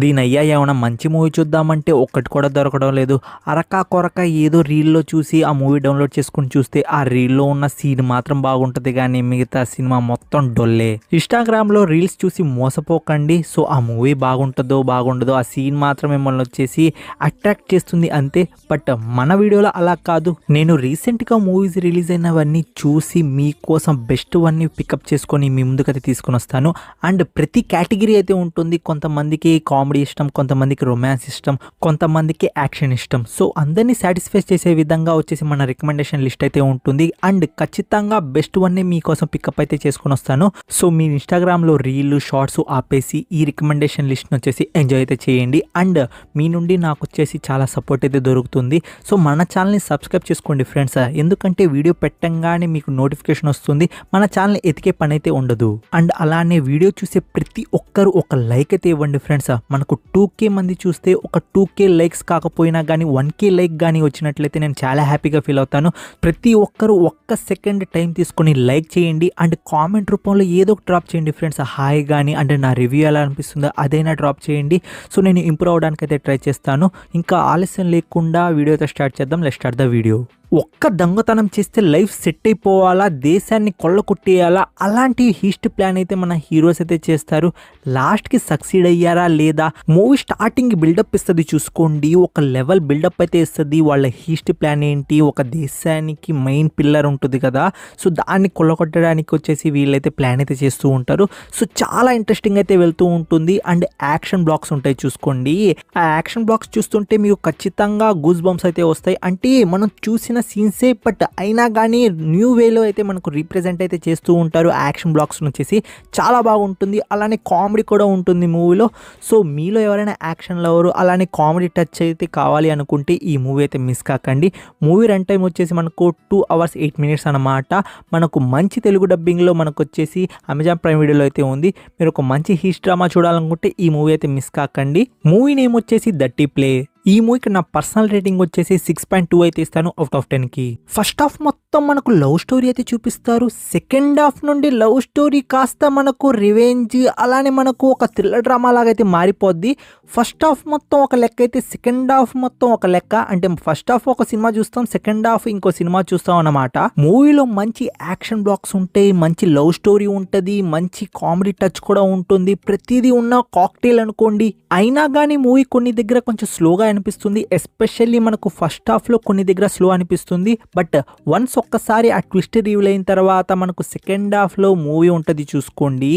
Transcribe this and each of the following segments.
దీనయ్యా ఏమైనా మంచి మూవీ చూద్దామంటే ఒక్కటి కూడా దొరకడం లేదు. అరకా కొరక ఏదో రీల్‌లో చూసి ఆ మూవీ డౌన్‌లోడ్ చేసుకొని చూస్తే ఆ రీల్‌లో ఉన్న సీన్ మాత్రం బాగుంటది గానీ మిగతా సినిమా మొత్తం డొల్లే. ఇన్‌స్టాగ్రామ్‌లో రీల్స్ చూసి మోసపోకండి. సో ఆ మూవీ బాగుంటదో బాగుండదో ఆ సీన్ మాత్రం మిమ్మల్ని వచ్చేసి అట్రాక్ట్ చేస్తుంది అంతే. బట్ మన వీడియోలో అలా కాదు. నేను రీసెంట్‌గా మూవీస్ రిలీజ్ అయినవన్నీ చూసి మీకోసం బెస్ట్ వన్నీ పికప్ చేసుకొని మీ ముందుకైతే తీసుకొనొస్తాను. అండ్ ప్రతి కేటగిరీ అయితే ఉంటుంది. కొంతమందికి కామెడీ ఇష్టం, కొంతమందికి రొమాన్స్ ఇష్టం, కొంతమందికి యాక్షన్ ఇష్టం. సో అందరినీ సాటిస్ఫై చేసే విధంగా వచ్చేసి మన రికమెండేషన్ లిస్ట్ అయితే ఉంటుంది. అండ్ ఖచ్చితంగా బెస్ట్ వన్ మీకోసం పికప్ అయితే చేసుకొని వస్తాను. సో మీ ఇన్స్టాగ్రామ్లో రీల్ షార్ట్స్ ఆపేసి ఈ రికమెండేషన్ లిస్ట్ని వచ్చేసి ఎంజాయ్ అయితే చేయండి. అండ్ మీ నుండి నాకు వచ్చేసి చాలా సపోర్ట్ అయితే దొరుకుతుంది. సో మన ఛానల్ని సబ్స్క్రైబ్ చేసుకోండి ఫ్రెండ్స్. ఎందుకంటే వీడియో పెట్టంగానే మీకు నోటిఫికేషన్ వస్తుంది. మన ఛానల్ ఎతికే పని అయితే ఉండదు. అండ్ అలానే వీడియో చూసే ప్రతి ఒక్కరు ఒక లైక్ అయితే ఇవ్వండి ఫ్రెండ్స్. మనకు 2K మంది చూస్తే ఒక 2K లైక్స్ కాకపోయినా కానీ 1K లైక్ కానీ వచ్చినట్లయితే నేను చాలా హ్యాపీగా ఫీల్ అవుతాను. ప్రతి ఒక్కరు ఒక్క సెకండ్ టైం తీసుకొని లైక్ చేయండి. అండ్ కామెంట్ రూపంలో ఏదో ఒక డ్రాప్ చేయండి ఫ్రెండ్స్. హాయ్ కానీ అంటే నా రివ్యూ ఎలా అనిపిస్తుందో అదైనా డ్రాప్ చేయండి. సో నేను ఇంప్రూవ్ అవడానికి అయితే ట్రై చేస్తాను. ఇంకా ఆలస్యం లేకుండా వీడియో అయితే స్టార్ట్ చేద్దాం. Let's start the video. ఒక్క దొంగతనం చేస్తే లైఫ్ సెట్ అయిపోవాలా, దేశాన్ని కొల్లకొట్టేయాలా, అలాంటి హీస్ట్ ప్లాన్ అయితే మన హీరోస్ అయితే చేస్తారు. లాస్ట్కి సక్సీడ్ అయ్యారా లేదా, మూవీ స్టార్టింగ్ బిల్డప్ ఇస్తుంది చూసుకోండి. ఒక లెవెల్ బిల్డప్ అయితే ఇస్తుంది. వాళ్ళ హీస్ట్ ప్లాన్ ఏంటి, ఒక దేశానికి మెయిన్ పిల్లర్ ఉంటుంది కదా, సో దాన్ని కొల్లకొట్టడానికి వచ్చేసి వీళ్ళైతే ప్లాన్ అయితే చేస్తూ ఉంటారు. సో చాలా ఇంట్రెస్టింగ్ అయితే వెళ్తూ ఉంటుంది. అండ్ యాక్షన్ బ్లాక్స్ ఉంటాయి చూసుకోండి. ఆ యాక్షన్ బ్లాక్స్ చూస్తుంటే మీకు ఖచ్చితంగా గూస్ బంప్స్ అయితే వస్తాయి. అంటే మనం చూసిన సీన్సే బట్ అయినా కానీ న్యూ వేలో అయితే మనకు రీప్రజెంట్ అయితే చేస్తూ ఉంటారు. యాక్షన్ బ్లాక్స్ వచ్చేసి చాలా బాగుంటుంది. అలానే కామెడీ కూడా ఉంటుంది మూవీలో. సో మీలో ఎవరైనా యాక్షన్ లవరు అలానే కామెడీ టచ్ అయితే కావాలి అనుకుంటే ఈ మూవీ అయితే మిస్ కాకండి. మూవీ రన్ టైం వచ్చేసి మనకు 2 hours 8 minutes అనమాట. మనకు మంచి తెలుగు డబ్బింగ్లో మనకు వచ్చేసి అమెజాన్ ప్రైమ్ వీడియోలో అయితే ఉంది. మీరు ఒక మంచి హీస్ డ్రామా చూడాలనుకుంటే ఈ మూవీ అయితే మిస్ కాకండి. మూవీ నేమ్ వచ్చేసి దట్టి ప్లే. ఈ మూవీకి నా పర్సనల్ రేటింగ్ వచ్చేసి 6.2 అయితే ఇస్తాను అవుట్ ఆఫ్ 10కి. ఫస్ట్ హాఫ్ మొత్తం మనకు లవ్ స్టోరీ అయితే చూపిస్తారు. సెకండ్ హాఫ్ నుండి లవ్ స్టోరీ కాస్త మనకు రివెంజ్ అలానే మనకు ఒక థ్రిల్లర్ డ్రామా లాగా అయితే మారిపోద్ది. ఫస్ట్ హాఫ్ మొత్తం ఒక లెక్క అయితే సెకండ్ హాఫ్ మొత్తం ఒక లెక్క. అంటే ఫస్ట్ హాఫ్ ఒక సినిమా చూస్తాం, సెకండ్ హాఫ్ ఇంకో సినిమా చూస్తాం అన్నమాట. మూవీలో మంచి యాక్షన్ బ్లాక్స్ ఉంటాయి, మంచి లవ్ స్టోరీ ఉంటుంది, మంచి కామెడీ టచ్ కూడా ఉంటుంది. ప్రతిదీ ఉన్న కాక్టైల్ అనుకోండి. అయినా కానీ మూవీ కొన్ని దగ్గర కొంచెం స్లోగా అనిపిస్తుంది. ఎస్పెషల్లీ మనకు ఫస్ట్ హాఫ్ లో కొన్ని దగ్గర స్లో అనిపిస్తుంది. బట్ వన్స్ ఒక్కసారి ఆ ట్విస్ట్ రివీల్ అయిన తర్వాత మనకు సెకండ్ హాఫ్ లో మూవీ ఉంటుంది చూసుకోండి.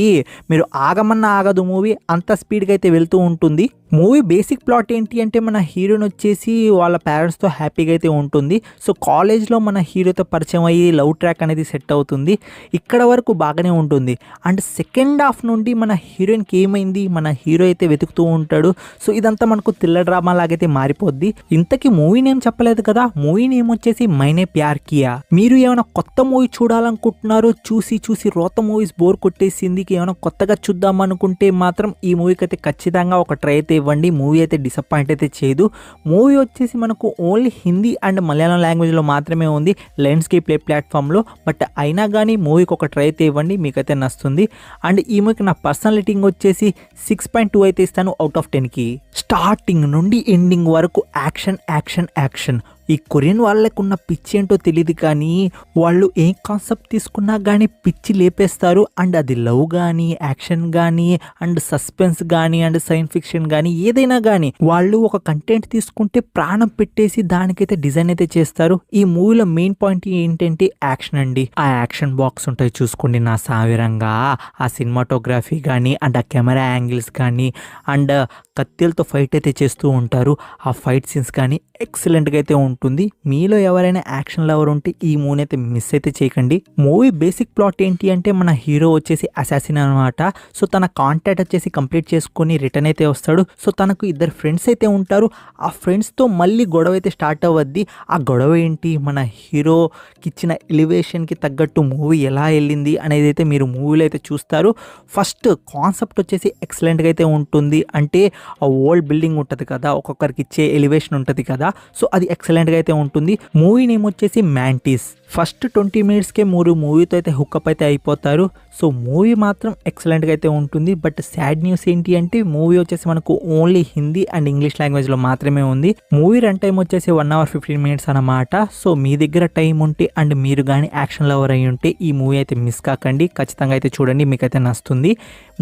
మీరు ఆగమన్నా ఆగదు మూవీ, అంత స్పీడ్గా అయితే వెళ్తూ ఉంటుంది. మూవీ బేసిక్ ప్లాట్ ఏంటి అంటే మన హీరోని వచ్చేసి వాళ్ళ పేరెంట్స్తో హ్యాపీగా అయితే ఉంటుంది. సో కాలేజ్లో మన హీరోతో పరిచయం అయ్యి లవ్ ట్రాక్ అనేది సెట్ అవుతుంది. ఇక్కడ వరకు బాగానే ఉంటుంది. అండ్ సెకండ్ హాఫ్ నుండి మన హీరోయిన్కి ఏమైంది, మన హీరో అయితే వెతుకుతూ ఉంటాడు. సో ఇదంతా మనకు థ్రిల్లర్ డ్రామా లాగైతే మారిపోద్ది. ఇంతకీ మూవీ నేమ్ చెప్పలేదు కదా, మూవీ నేమ్ వచ్చేసి మైనే ప్యార్ కియా. మీరు ఏమైనా కొత్త మూవీ చూడాలనుకుంటున్నారు, చూసి రోత మూవీస్ బోర్ కొట్టేసింది, ఏమైనా కొత్తగా చూద్దాం అనుకుంటే మాత్రం ఈ మూవీకి అయితే ఖచ్చితంగా ఒక ట్రై అయితే ఇవ్వండి. మూవీ అయితే డిసప్పాయింట్ అయితే చేయదు. మూవీ వచ్చేసి మనకు ఓన్లీ హిందీ అండ్ మలయాళం లాంగ్వేజ్లో మాత్రమే ఉంది లెన్స్కేప్ ప్లే ప్లాట్ఫామ్లో. బట్ అయినా కానీ మూవీకి ఒక ట్రై అయితే ఇవ్వండి, మీకైతే నచ్చుతుంది. అండ్ ఈ మూవీకి నా పర్సనల్ రేటింగ్ వచ్చేసి 6.2 అయితే ఇస్తాను అవుట్ ఆఫ్ 10కి. స్టార్టింగ్ నుండి ఎండింగ్ వరకు యాక్షన్ యాక్షన్ యాక్షన్. ఈ కొరియన్ వాళ్ళకు ఉన్న పిచ్చి ఏంటో తెలియదు కానీ వాళ్ళు ఏం కాన్సెప్ట్ తీసుకున్నా కానీ పిచ్చి లేపేస్తారు. అండ్ అది లవ్ కానీ యాక్షన్ కానీ అండ్ సస్పెన్స్ కానీ అండ్ సైన్స్ ఫిక్షన్ కానీ ఏదైనా కానీ వాళ్ళు ఒక కంటెంట్ తీసుకుంటే ప్రాణం పెట్టేసి దానికైతే డిజైన్ అయితే చేస్తారు. ఈ మూవీలో మెయిన్ పాయింట్ ఏంటంటే యాక్షన్ అండి. ఆ యాక్షన్ బాక్స్ ఉంటాయి చూసుకోండి నా సావిరంగా. ఆ సినిమాటోగ్రఫీ కానీ అండ్ ఆ కెమెరా యాంగిల్స్ కానీ అండ్ కత్తిలతో ఫైట్ అయితే చేస్తూ ఉంటారు. ఆ ఫైట్ సీన్స్ కానీ ఎక్సలెంట్గా అయితే ఉంటుంది. మీలో ఎవరైనా యాక్షన్ లవర్ ఉంటే ఈ మూవీ అయితే మిస్ అయితే చేయకండి. మూవీ బేసిక్ ప్లాట్ ఏంటి అంటే మన హీరో వచ్చేసి అసాసిన్ అనమాట. సో తన కాంటాక్ట్ వచ్చేసి కంప్లీట్ చేసుకొని రిటర్న్ అయితే వస్తాడు. సో తనకు 2 ఫ్రెండ్స్ అయితే ఉంటారు. ఆ ఫ్రెండ్స్తో మళ్ళీ గొడవ అయితే స్టార్ట్ అవ్వద్ది. ఆ గొడవ ఏంటి, మన హీరోకి ఇచ్చిన ఎలివేషన్కి తగ్గట్టు మూవీ ఎలా వెళ్ళింది అనేది అయితే మీరు మూవీలో అయితే చూస్తారు. ఫస్ట్ కాన్సెప్ట్ వచ్చేసి ఎక్సలెంట్గా అయితే ఉంటుంది. అంటే ఆ ఓల్డ్ బిల్డింగ్ ఉంటుంది కదా, ఒక్కొక్కరికి ఇచ్చే ఎలివేషన్ ఉంటుంది కదా, సో అది ఎక్సలెంట్గా ఎక్సలెంట్గా అయితే ఉంటుంది. మూవీ నేమ్ వచ్చేసి మ్యాంటిస్. ఫస్ట్ 20 మినిట్స్కే మీరు మూవీతో అయితే హుక్అప్ అయితే అయిపోతారు. సో మూవీ మాత్రం ఎక్సలెంట్గా అయితే ఉంటుంది. బట్ సాడ్ న్యూస్ ఏంటి అంటే మూవీ వచ్చేసి మనకు ఓన్లీ హిందీ అండ్ ఇంగ్లీష్ లాంగ్వేజ్లో మాత్రమే ఉంది. మూవీ రన్ టైం వచ్చేసి 1 hour 15 minutes అన్నమాట. సో మీ దగ్గర టైం ఉంటే అండ్ మీరు కానీ యాక్షన్ లవర్ అయి ఉంటే ఈ మూవీ అయితే మిస్ కాకండి, ఖచ్చితంగా అయితే చూడండి, మీకైతే నచ్చుతుంది.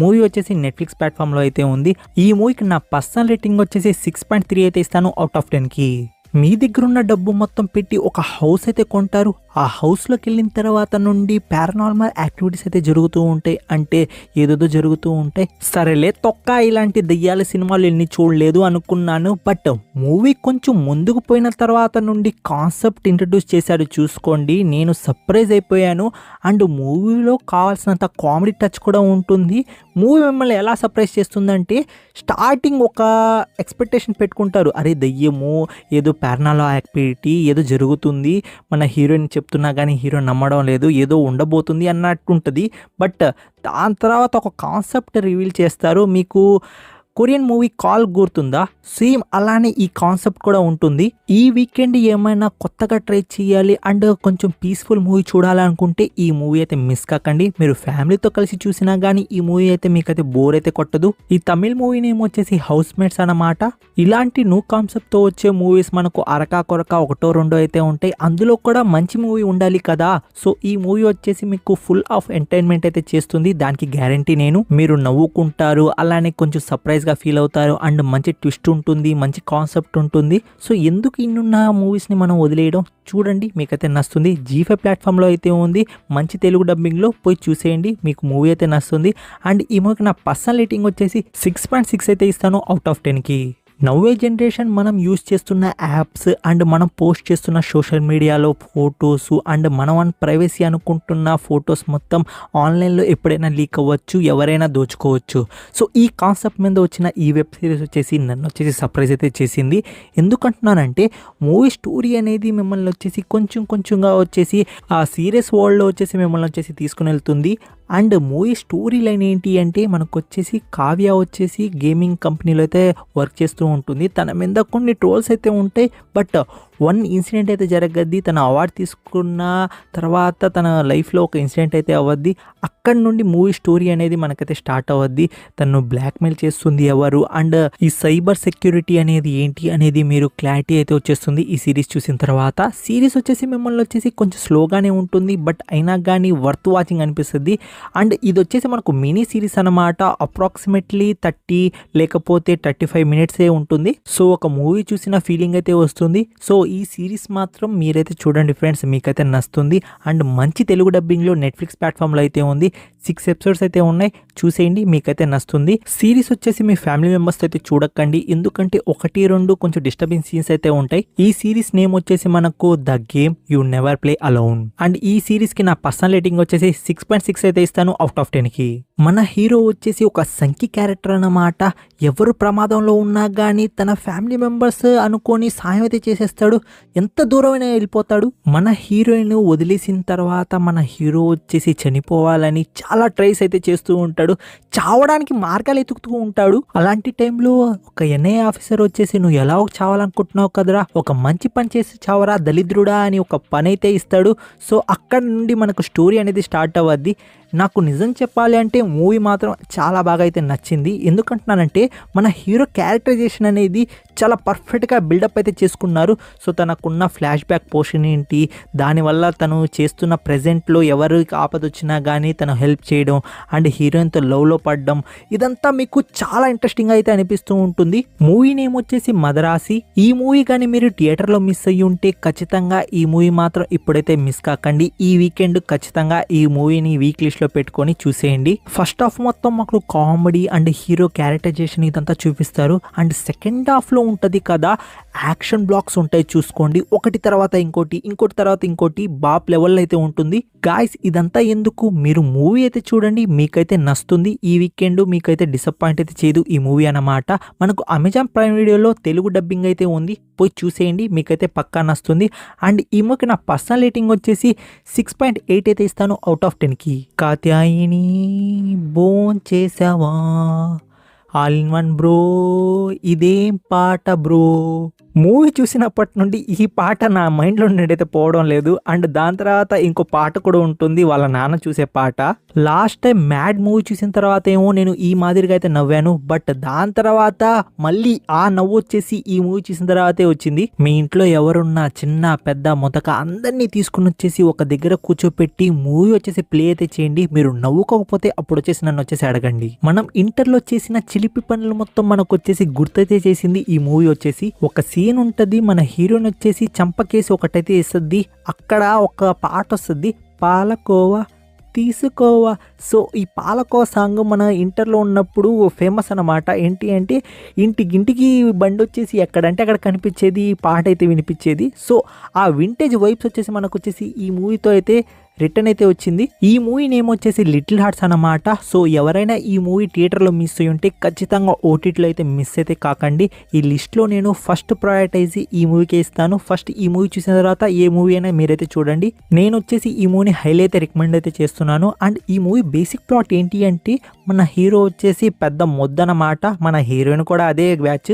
మూవీ వచ్చేసి నెట్ఫ్లిక్స్ ప్లాట్ఫామ్లో అయితే ఉంది. ఈ మూవీకి నా పర్సనల్ రేటింగ్ వచ్చేసి 6.3 అయితే ఇస్తాను అవుట్ ఆఫ్ 10కి. మీ దగ్గర ఉన్న డబ్బు మొత్తం పెట్టి ఒక హౌస్ అయితే కొంటారు. ఆ హౌస్లోకి వెళ్ళిన తర్వాత నుండి పారానార్మల్ యాక్టివిటీస్ అయితే జరుగుతూ ఉంటాయి, అంటే ఏదేదో జరుగుతూ ఉంటాయి. సరేలే తొక్క ఇలాంటి దెయ్యాల సినిమాలు ఎన్ని చూడలేదు అనుకున్నాను. బట్ మూవీ కొంచెం ముందుకు పోయిన తర్వాత నుండి కాన్సెప్ట్ ఇంట్రడ్యూస్ చేశారు చూసుకోండి, నేను సర్ప్రైజ్ అయిపోయాను. అండ్ మూవీలో కావాల్సినంత కామెడీ టచ్ కూడా ఉంటుంది. మూవీ మిమ్మల్ని ఎలా సర్ప్రైజ్ చేస్తుందంటే స్టార్టింగ్ ఒక ఎక్స్పెక్టేషన్ పెట్టుకుంటారు, అరే దెయ్యము ఏదో పారానార్మల్ యాక్టివిటీ ఏదో జరుగుతుంది, మన హీరోయిన్ చెప్తున్నా కానీ హీరో నమ్మడం లేదు, ఏదో ఉండబోతుంది అన్నట్టు ఉంటుంది. బట్ దాని తర్వాత ఒక కాన్సెప్ట్ రివీల్ చేస్తారు. మీకు కొరియన్ మూవీ కాల్ గుర్తుందా? సేమ్ అలానే ఈ కాన్సెప్ట్ కూడా ఉంటుంది. ఈ వీకెండ్ ఏమైనా కొత్తగా ట్రై చేయాలి అండ్ కొంచెం పీస్ఫుల్ మూవీ చూడాలనుకుంటే ఈ మూవీ అయితే మిస్ కాకండి. మీరు ఫ్యామిలీతో కలిసి చూసినా కానీ ఈ మూవీ అయితే మీకైతే బోర్ అయితే కొట్టదు. ఈ తమిళ్ మూవీ నేమ్ వచ్చేసి హౌస్ మేట్స్ అన్నమాట. ఇలాంటి న్యూ కాన్సెప్ట్తో వచ్చే మూవీస్ మనకు అరకా కొరక ఒకటో రెండో అయితే ఉంటాయి, అందులో కూడా మంచి మూవీ ఉండాలి కదా. సో ఈ మూవీ వచ్చేసి మీకు ఫుల్ ఆఫ్ ఎంటర్టైన్మెంట్ అయితే చేస్తుంది, దానికి గ్యారంటీ నేను. మీరు నవ్వుకుంటారు, అలానే కొంచెం సర్ప్రైజ్ ఫీల్ అవుతారు అండ్ మంచి ట్విస్ట్ ఉంటుంది, మంచి కాన్సెప్ట్ ఉంటుంది. సో ఎందుకు ఇన్నున్న మూవీస్ని మనం వదిలేయడం, చూడండి మీకైతే నచ్చుతుంది. G5 ప్లాట్ఫామ్లో అయితే ఉంది, మంచి తెలుగు డబ్బింగ్లో పోయి చూసేయండి, మీకు మూవీ అయితే నచ్చుతుంది. అండ్ ఈ మూవీకి నా పర్సనల్ రేటింగ్ వచ్చేసి 6.6 అయితే ఇస్తాను అవుట్ ఆఫ్ 10కి. నవ్వే జనరేషన్ మనం యూస్ చేస్తున్న యాప్స్ అండ్ మనం పోస్ట్ చేస్తున్న సోషల్ మీడియాలో ఫొటోస్ అండ్ మనం ప్రైవసీ అనుకుంటున్న ఫొటోస్ మొత్తం ఆన్లైన్లో ఎప్పుడైనా లీక్ అవ్వచ్చు, ఎవరైనా దోచుకోవచ్చు. సో ఈ కాన్సెప్ట్ మీద వచ్చిన ఈ వెబ్ సిరీస్ వచ్చేసి నన్ను వచ్చేసి సర్ప్రైజ్ అయితే చేసింది. ఎందుకంటున్నానంటే మూవీ స్టోరీ అనేది మిమ్మల్ని వచ్చేసి కొంచెంగా వచ్చేసి ఆ సీరియస్ వరల్డ్లో వచ్చేసి మిమ్మల్ని వచ్చేసి తీసుకుని వెళ్తుంది. అండ్ మూవీ స్టోరీ లైన్ ఏంటి అంటే మనకు వచ్చేసి కావ్య వచ్చేసి గేమింగ్ కంపెనీలో అయితే వర్క్ చేస్తూ ఉంటుంది. తన మీద కొన్ని ట్రోల్స్ అయితే ఉంటాయి, బట్ వన్ ఇన్సిడెంట్ అయితే జరగద్ది. తన అవార్డు తీసుకున్న తర్వాత తన లైఫ్లో ఒక ఇన్సిడెంట్ అయితే అవ్వద్ది. అక్కడి నుండి మూవీ స్టోరీ అనేది మనకైతే స్టార్ట్ అవ్వద్ది. తను బ్లాక్మెయిల్ చేస్తుంది ఎవరు అండ్ ఈ సైబర్ సెక్యూరిటీ అనేది ఏంటి అనేది మీరు క్లారిటీ అయితే వచ్చేస్తుంది ఈ సిరీస్ చూసిన తర్వాత. సిరీస్ వచ్చేసి మిమ్మల్ని వచ్చేసి కొంచెం స్లోగానే ఉంటుంది, బట్ అయినా కానీ వర్త్ వాచింగ్ అనిపిస్తుంది. అండ్ ఇది వచ్చేసి మనకు మినీ సిరీస్ అన్నమాట, అప్రాక్సిమేట్లీ 30 లేకపోతే 35 మినిట్సే ఉంటుంది. సో ఒక మూవీ చూసిన ఫీలింగ్ అయితే వస్తుంది. సో ఈ సిరీస్ మాత్రం మీరైతే చూడండి ఫ్రెండ్స్, మీకైతే నచ్చుతుంది. అండ్ మంచి తెలుగు డబ్బింగ్లో నెట్ఫ్లిక్స్ ప్లాట్ఫామ్లో అయితే ఉంది, 6 ఎపిసోడ్స్ అయితే ఉన్నాయి, చూసేయండి, మీకైతే నచ్చుతుంది. సిరీస్ వచ్చేసి మీ ఫ్యామిలీ మెంబర్స్ అయితే చూడకండి, ఎందుకంటే 1-2 కొంచెం డిస్టర్బింగ్ సీన్స్ అయితే ఉంటాయి. ఈ సిరీస్ నేమ్ వచ్చేసి మనకు the game you never play alone. And ఈ సిరీస్ కి నా పర్సనల్ రేటింగ్ వచ్చేసి 6.6 అయితే ఇస్తాను అవుట్ ఆఫ్ 10కి. మన హీరో వచ్చేసి ఒక సంకి క్యారెక్టర్ అన్నమాట. ఎవరు ప్రమాదంలో ఉన్నా కానీ తన ఫ్యామిలీ మెంబర్స్ అనుకొని సాయం అయితే చేసేస్తాడు, ఎంత దూరమైనా వెళ్ళిపోతాడు. మన హీరోయిన్ వదిలేసిన తర్వాత మన హీరో వచ్చేసి చనిపోవాలని చాలా ట్రైస్ అయితే చేస్తూ ఉంటాడు, చావడానికి మార్గాలు ఎతుకుతూ ఉంటాడు. అలాంటి టైంలో ఒక NIA ఆఫీసర్ వచ్చేసి నువ్వు ఎలా చావాలనుకుంటున్నావు కదరా, ఒక మంచి పని చేసి చావరా దళిద్రుడా అని ఒక పని అయితే ఇస్తాడు. సో అక్కడ నుండి మనకు స్టోరీ అనేది స్టార్ట్ అవ్వద్ది. నాకు నిజం చెప్పాలి అంటే మూవీ మాత్రం చాలా బాగా అయితే నచ్చింది. ఎందుకంటున్నానంటే మన హీరో క్యారెక్టరైజేషన్ అనేది చాలా పర్ఫెక్ట్గా బిల్డప్ అయితే చేసుకున్నారు. సో తనకున్న ఫ్లాష్ బ్యాక్ పోర్షన్ ఏంటి, దానివల్ల తను చేస్తున్న ప్రజెంట్లో ఎవరికి ఆపద వచ్చినా కానీ తను హెల్ప్ చేయడం అండ్ హీరోయిన్తో లవ్లో పడడం, ఇదంతా మీకు చాలా ఇంట్రెస్టింగ్ అయితే అనిపిస్తూ ఉంటుంది. మూవీ నేమ్ వచ్చేసి మదరాసి. ఈ మూవీ కానీ మీరు థియేటర్లో మిస్ అయ్యి ఉంటే ఖచ్చితంగా ఈ మూవీ మాత్రం ఇప్పుడైతే మిస్ కాకండి. ఈ వీకెండ్ ఖచ్చితంగా ఈ మూవీని వీక్ లిస్ట్ లో పెట్టుకొని చూసేయండి. ఫస్ట్ హాఫ్ మొత్తం మాకు కామెడీ అండ్ హీరో క్యారెక్టరైజేషన్ ఇదంతా చూపిస్తారు. అండ్ సెకండ్ హాఫ్ లో ఉంటది కదా యాక్షన్ బ్లాక్స్ ఉంటాయి చూసుకోండి, ఒకటి తర్వాత ఇంకోటి తర్వాత ఇంకోటి బాప్ లెవెల్ అయితే ఉంటుంది. గాయ్స్ ఇదంతా ఎందుకు, మీరు మూవీ అయితే చూడండి, మీకైతే నచ్చుతుంది. ఈ వీకెండ్ మీకైతే డిసప్పాయింట్ అయితే చేయదు ఈ మూవీ అన్నమాట. మనకు అమెజాన్ ప్రైమ్ వీడియోలో తెలుగు డబ్బింగ్ అయితే ఉంది, పోయి చూసేయండి, మీకైతే పక్కా నచ్చుతుంది. అండ్ ఈ మూవీకి నా పర్సనల్ రేటింగ్ వచ్చేసి 6.8 అయితే ఇస్తాను అవుట్ ఆఫ్ 10కి. కాత్యాయిని బోన్ చేసావా ఆల్ ఇన్ వన్ బ్రో, ఇదేం పాట బ్రో. మూవీ చూసినప్పటి నుండి ఈ పాట నా మైండ్లో నుండి అయితే పోవడం లేదు. అండ్ దాని తర్వాత ఇంకో పాట కూడా ఉంటుంది, వాళ్ళ నాన్న చూసే పాట. లాస్ట్ టైం మ్యాడ్ మూవీ చూసిన తర్వాత ఏమో నేను ఈ మాదిరిగా అయితే నవ్వాను, బట్ దాని తర్వాత మళ్ళీ ఆ నవ్వు వచ్చేసి ఈ మూవీ చూసిన తర్వాతే వచ్చింది. మీ ఇంట్లో ఎవరున్నా చిన్న పెద్ద మొదక అందరినీ తీసుకుని వచ్చేసి ఒక దగ్గర కూర్చోపెట్టి మూవీ వచ్చేసి ప్లే అయితే చేయండి. మీరు నవ్వుకోకపోతే అప్పుడు వచ్చేసి నన్ను వచ్చేసి అడగండి. మనం ఇంటర్లో చేసిన చిలిపి పనులు మొత్తం మనకు వచ్చేసి గుర్తయితే చేసింది ఈ మూవీ వచ్చేసి. ఒక సీన్ ఉంటది, మన హీరోయిన్ వచ్చేసి చంపకేసి ఒకటైతే వేస్తుంది, అక్కడ ఒక పాట వస్తుంది, పాలకోవా తీసుకోవా. సో ఈ పాలకోవా సాంగ్ మన ఇంటర్లో ఉన్నప్పుడు ఫేమస్ అన్నమాట. ఏంటి అంటే ఇంటికి బండి వచ్చేసి ఎక్కడంటే అక్కడ కనిపించేది, పాట అయితే వినిపించేది. సో ఆ వింటేజ్ వైబ్స్ వచ్చేసి మనకు వచ్చేసి ఈ మూవీతో అయితే రిటర్న్ అయితే వచ్చింది. ఈ మూవీ నేమ్ వచ్చేసి లిటిల్ హార్ట్స్ అన్నమాట. సో ఎవరైనా ఈ మూవీ థియేటర్లో మిస్ అయ్యి ఉంటే ఖచ్చితంగా ఓటీటీలో అయితే మిస్ అయితే కాకండి. ఈ లిస్ట్లో నేను ఫస్ట్ ప్రయారిటైజ్ ఈ మూవీకే ఇస్తాను. ఫస్ట్ ఈ మూవీ చూసిన తర్వాత ఏ మూవీ అయినా మీరైతే చూడండి. నేను వచ్చేసి ఈ మూవీని హైలీ అయితే రికమెండ్ అయితే చేస్తున్నాను. అండ్ ఈ మూవీ బేసిక్ ప్లాట్ ఏంటి అంటే మన హీరో వచ్చేసి పెద్ద మొద్దనమాట, మన హీరోయిన్ కూడా అదే బ్యాచ్.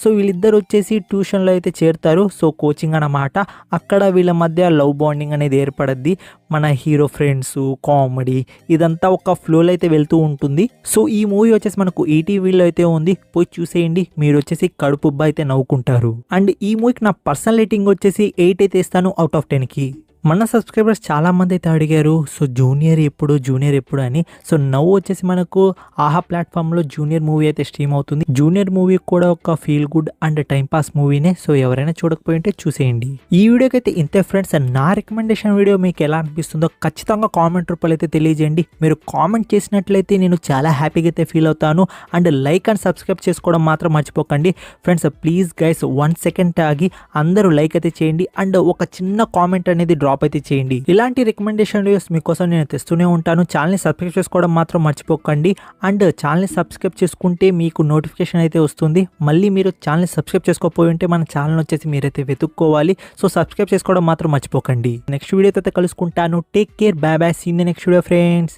సో వీళ్ళిద్దరు వచ్చేసి ట్యూషన్లో అయితే చేరుతారు. సో కోచింగ్ అన్నమాట. అక్కడ వీళ్ళ మధ్య లవ్ బాండింగ్ అనేది ఏర్పడద్ది. మన హీరో ఫ్రెండ్స్, కామెడీ ఇదంతా ఒక ఫ్లోలో అయితే వెళ్తూ ఉంటుంది. సో ఈ మూవీ వచ్చేసి మనకు ఈటీవీలో అయితే ఉంది, పోయి చూసేయండి. మీరు వచ్చేసి కడుపుబ్బా అయితే నవ్వుకుంటారు. అండ్ ఈ మూవీకి నా పర్సనల్ రేటింగ్ వచ్చేసి 8 అయితే ఇస్తాను అవుట్ ఆఫ్ 10కి. మన సబ్స్క్రైబర్స్ చాలా మంది అయితే అడిగారు, సో జూనియర్ ఎప్పుడు అని. సో నవ్వు వచ్చేసి మనకు ఆహా ప్లాట్ఫామ్లో జూనియర్ మూవీ అయితే స్ట్రీమ్ అవుతుంది. జూనియర్ మూవీ కూడా ఒక feel good and time pass మూవీనే. సో ఎవరైనా చూడకపోయింటే చూసేయండి. ఈ వీడియోకి అయితే ఇంతే ఫ్రెండ్స్. నా రికమెండేషన్ వీడియో మీకు ఎలా అనిపిస్తుందో ఖచ్చితంగా కామెంట్ రూపంలో అయితే తెలియజేయండి. మీరు కామెంట్ చేసినట్లయితే నేను చాలా హ్యాపీగా అయితే ఫీల్ అవుతాను. అండ్ లైక్ అండ్ సబ్స్క్రైబ్ చేసుకోవడం మాత్రం మర్చిపోకండి ఫ్రెండ్స్. ప్లీజ్ గైస్ 1 సెకండ్ ఆగి అందరూ లైక్ అయితే చేయండి. అండ్ ఒక చిన్న కామెంట్ అనేది డ్రాప్ అయితే చేయండి. ఇలాంటి రికమెండేషన్ వీడియోస్ మీకోసం నేను తెస్తూనే ఉంటాను. ఛానల్ని సబ్స్క్రైబ్ చేసుకోవడం మాత్రం మర్చిపోకండి. అండ్ ఛానల్ని సబ్స్క్రైబ్ చేసుకుంటే మీకు నోటిఫికేషన్ అయితే వస్తుంది. మళ్ళీ మీరు ఛానల్ని సబ్స్క్రైబ్ చేసుకోకపోయి ఉంటే మన ఛానల్ వచ్చేసి మీరైతే వెతుక్కోవాలి. సో సబ్స్క్రైబ్ చేసుకోవడం మాత్రం మర్చిపోకండి. నెక్స్ట్ వీడియోతో అయితే కలుసుకుంటాను. Take care, bye bye, see in the next video friends.